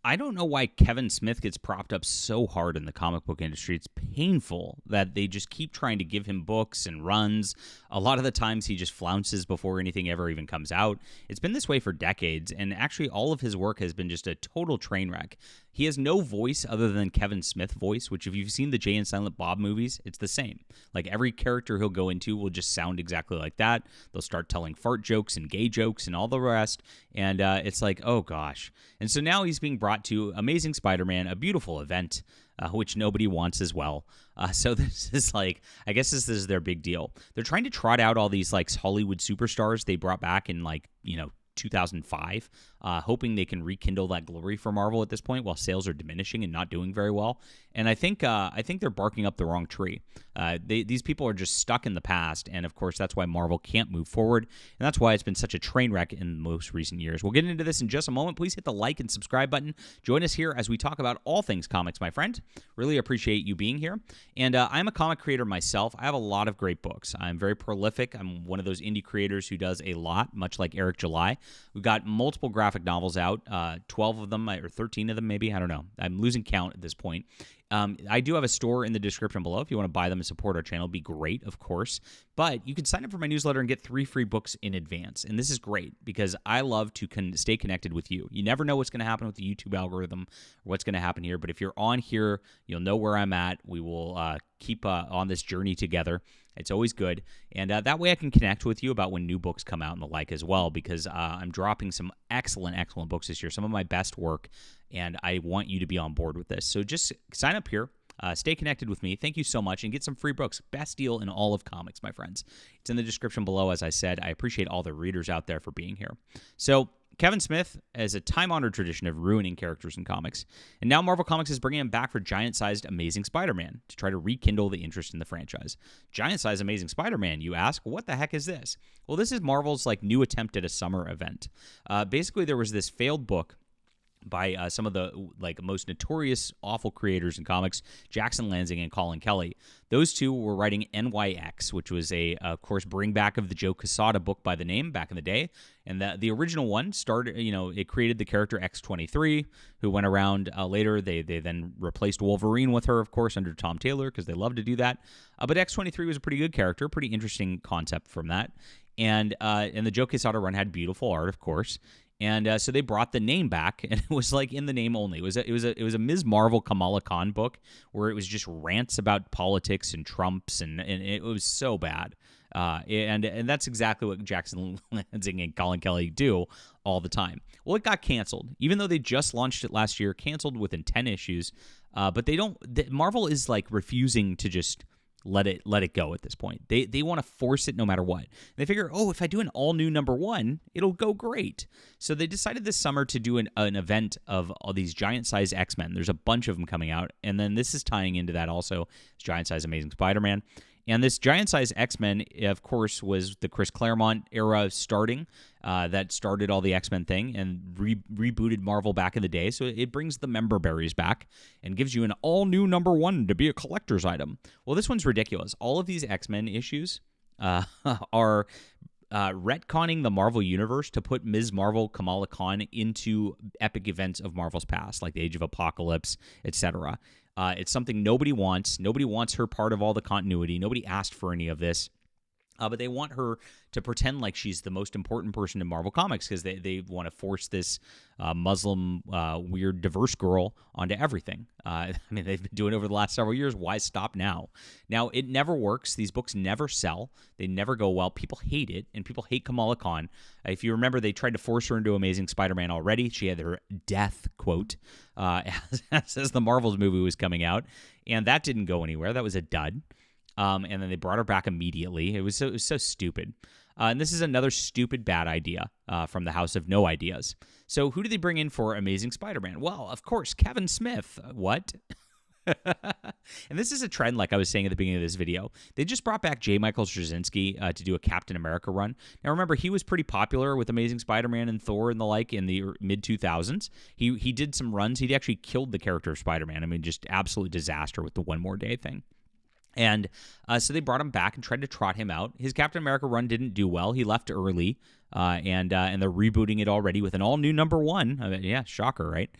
I don't know why Kevin Smith gets propped up so hard in the comic book industry. It's painful that they just keep trying to give him books and runs. A lot of the times he just flounces before anything ever even comes out. It's been this way for decades, and actually all of his work has been just a total train wreck. He has no voice other than Kevin Smith voice, which if you've seen the Jay and Silent Bob movies, it's the same. Like every character he'll go into will just sound exactly like that. They'll start telling fart jokes and gay jokes and all the rest, and it's like, oh gosh. And so now he's being brought to Amazing Spider-Man, a beautiful event, which nobody wants as well. So this is like, I guess this is their big deal. They're trying to trot out all these like Hollywood superstars they brought back in 2005, hoping they can rekindle that glory for Marvel at this point while sales are diminishing and not doing very well. And I think they're barking up the wrong tree. These people are just stuck in the past, and of course that's why Marvel can't move forward, and that's why it's been such a train wreck in most recent years. We'll get into this in just a moment. Please hit the like and subscribe button. Join us here as we talk about all things comics, my friend. Really appreciate you being here. And I'm a comic creator myself. I have a lot of great books. I'm very prolific. I'm one of those indie creators who does a lot, much like Eric July. We've got multiple graphic novels out, 12 of them, or 13 of them maybe. I don't know. I'm losing count at this point. I do have a store in the description below. If you want to buy them and support our channel, it'd be great, of course. But you can sign up for my newsletter and get 3 free books in advance. And this is great because I love to stay connected with you. You never know what's going to happen with the YouTube algorithm or what's going to happen here. But if you're on here, you'll know where I'm at. We will keep on this journey together. It's always good. And that way I can connect with you about when new books come out and the like as well, because I'm dropping some excellent books this year, some of my best work, and I want you to be on board with this. So just sign up here. Stay connected with me. Thank you so much, and get some free books. Best deal in all of comics, my friends. It's in the description below, as I said. I appreciate all the readers out there for being here. So Kevin Smith has a time-honored tradition of ruining characters in comics, and now Marvel Comics is bringing him back for giant-sized Amazing Spider-Man to try to rekindle the interest in the franchise. Giant-sized Amazing Spider-Man, you ask? What the heck is this? Well, this is Marvel's new attempt at a summer event. Basically, there was this failed book by some of the most notorious awful creators in comics, Jackson Lansing and Colin Kelly. Those two were writing NYX, which was of course, bring back of the Joe Quesada book by the name back in the day. And the original one started, it created the character X-23, who went around later. They then replaced Wolverine with her, of course, under Tom Taylor, because they love to do that. But X-23 was a pretty good character, pretty interesting concept from that. And the Joe Quesada run had beautiful art, of course. And so they brought the name back, and it was in the name only. It was a Ms. Marvel Kamala Khan book where it was just rants about politics and Trumps, and it was so bad. And that's exactly what Jackson Lansing and Colin Kelly do all the time. Well, it got canceled, even though they just launched it last year, canceled within 10 issues. But Marvel is refusing to just let it go at this point. They want to force it no matter what. They figure, if I do an all-new #1, it'll go great. So they decided this summer to do an event of all these giant-sized X-Men. There's a bunch of them coming out, and then this is tying into that also. It's giant-sized Amazing Spider-Man. And this giant-sized X-Men, of course, was the Chris Claremont era starting. That started all the X-Men thing and rebooted Marvel back in the day. So it brings the member berries back and gives you an all-new #1 to be a collector's item. Well, this one's ridiculous. All of these X-Men issues are retconning the Marvel Universe to put Ms. Marvel Kamala Khan into epic events of Marvel's past, like the Age of Apocalypse, etc. It's something nobody wants. Nobody wants her part of all the continuity. Nobody asked for any of this. But they want her to pretend like she's the most important person in Marvel Comics because they want to force this Muslim, weird, diverse girl onto everything. They've been doing it over the last several years. Why stop now? Now, it never works. These books never sell. They never go well. People hate it, and people hate Kamala Khan. If you remember, they tried to force her into Amazing Spider-Man already. She had her death quote as the Marvels movie was coming out, and that didn't go anywhere. That was a dud. And then they brought her back immediately. It was so stupid. And this is another stupid, bad idea from the House of No Ideas. So who do they bring in for Amazing Spider-Man? Well, of course, Kevin Smith. What? And this is a trend, like I was saying at the beginning of this video. They just brought back J. Michael Straczynski to do a Captain America run. Now, remember, he was pretty popular with Amazing Spider-Man and Thor and the like in the mid-2000s. He did some runs. He actually killed the character of Spider-Man. Just absolute disaster with the One More Day thing. And so they brought him back and tried to trot him out. His Captain America run didn't do well. He left early, and they're rebooting it already with an all-new #1. Yeah, shocker, right?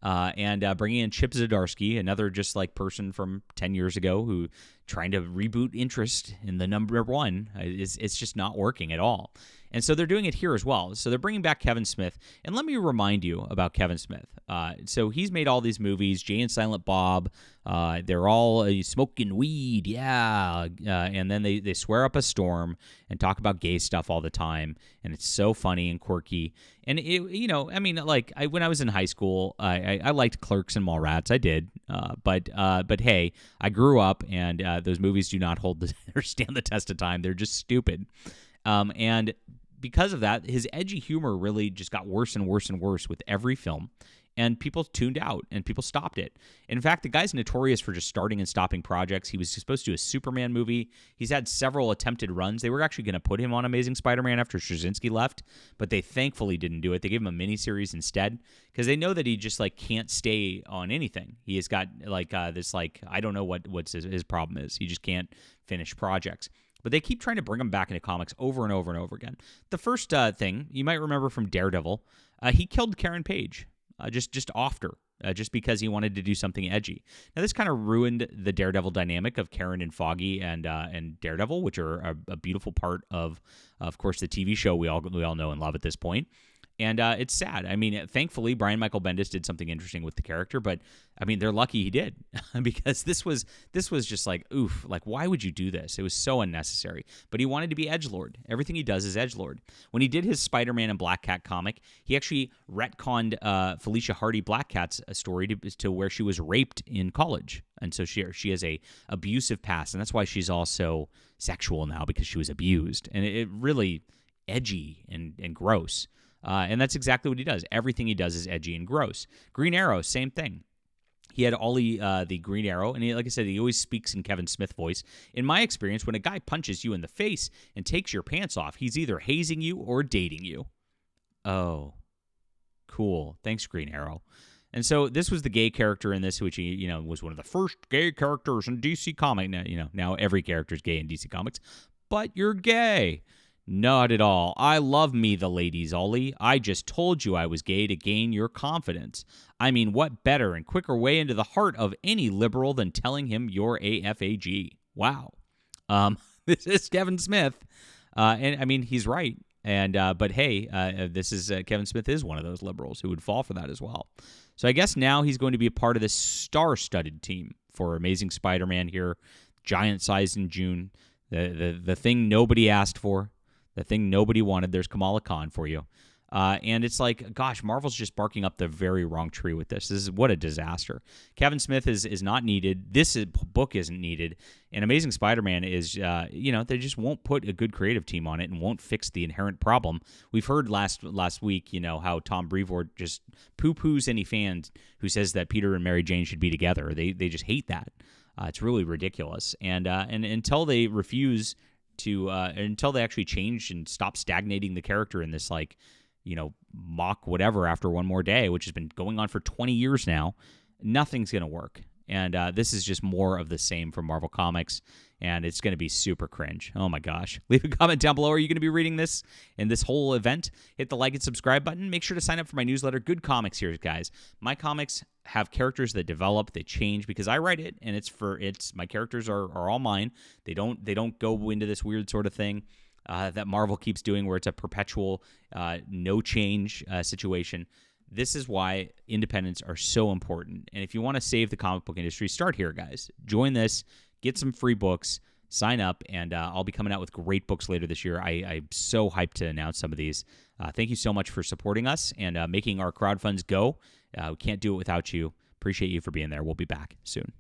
and bringing in Chip Zdarsky, another just like person from 10 years ago who trying to reboot interest in the number one. It's just not working at all. And so they're doing it here as well. So they're bringing back Kevin Smith. And let me remind you about Kevin Smith. So he's made all these movies, Jay and Silent Bob. They're all smoking weed, yeah. And then they swear up a storm and talk about gay stuff all the time. And it's so funny and quirky. And, when I was in high school, I liked Clerks and Mallrats. I did. But hey, I grew up, and those movies do not or stand the test of time. They're just stupid. And because of that, his edgy humor really just got worse and worse and worse with every film, and people tuned out and people stopped it. In fact, the guy's notorious for just starting and stopping projects. He was supposed to do a Superman movie. He's had several attempted runs. They were actually going to put him on Amazing Spider-Man after Straczynski left, but they thankfully didn't do it. They gave him a miniseries instead because they know that he just can't stay on anything. He has got this I don't know what's his problem is. He just can't finish projects. But they keep trying to bring him back into comics over and over and over again. The first thing you might remember from Daredevil, he killed Karen Page just just because he wanted to do something edgy. Now this kind of ruined the Daredevil dynamic of Karen and Foggy and Daredevil, which are a beautiful part of course, the TV show we all know and love at this point. And it's sad. I mean, thankfully, Brian Michael Bendis did something interesting with the character, but I mean, they're lucky he did because this was just oof, why would you do this? It was so unnecessary. But he wanted to be edgelord. Everything he does is edgelord. When he did his Spider-Man and Black Cat comic, he actually retconned Felicia Hardy Black Cat's story to where she was raped in college, and so she has a abusive past, and that's why she's also sexual now because she was abused, and it really edgy and gross. And that's exactly what he does. Everything he does is edgy and gross. Green Arrow, same thing. He had Ollie, the Green Arrow, and like I said, he always speaks in Kevin Smith voice. In my experience, when a guy punches you in the face and takes your pants off, he's either hazing you or dating you. Oh, cool. Thanks, Green Arrow. And so this was the gay character in this, which was one of the first gay characters in DC Comics. Now every character is gay in DC Comics, but you're gay. Not at all. I love me the ladies, Ollie. I just told you I was gay to gain your confidence. I mean, what better and quicker way into the heart of any liberal than telling him you're AFAG? Wow. This is Kevin Smith. And I mean, he's right. And but hey, this is Kevin Smith is one of those liberals who would fall for that as well. So I guess now he's going to be a part of this star-studded team for Amazing Spider-Man here, giant size in June. The thing nobody asked for. The thing nobody wanted. There's Kamala Khan for you. And it's gosh, Marvel's just barking up the very wrong tree with this. This is what a disaster. Kevin Smith is not needed. This book isn't needed. And Amazing Spider-Man is, they just won't put a good creative team on it and won't fix the inherent problem. We've heard last week, how Tom Brevoort just poo-poos any fan who says that Peter and Mary Jane should be together. They just hate that. It's really ridiculous. And until they refuse to until they actually change and stop stagnating the character in this mock whatever after one more day, which has been going on for 20 years now, nothing's going to work. And this is just more of the same from Marvel Comics, and it's going to be super cringe. Oh my gosh. Leave a comment down below. Are you going to be reading this in this whole event? Hit the like and subscribe button. Make sure to sign up for my newsletter. Good comics here, guys. My comics have characters that develop, they change because I write it, and my characters are all mine. They don't go into this weird sort of thing that Marvel keeps doing where it's a perpetual no change situation. This is why independents are so important. And if you want to save the comic book industry, start here, guys. Join this, get some free books, sign up, and I'll be coming out with great books later this year. I'm so hyped to announce some of these. Thank you so much for supporting us and making our crowdfunds go. We can't do it without you. Appreciate you for being there. We'll be back soon.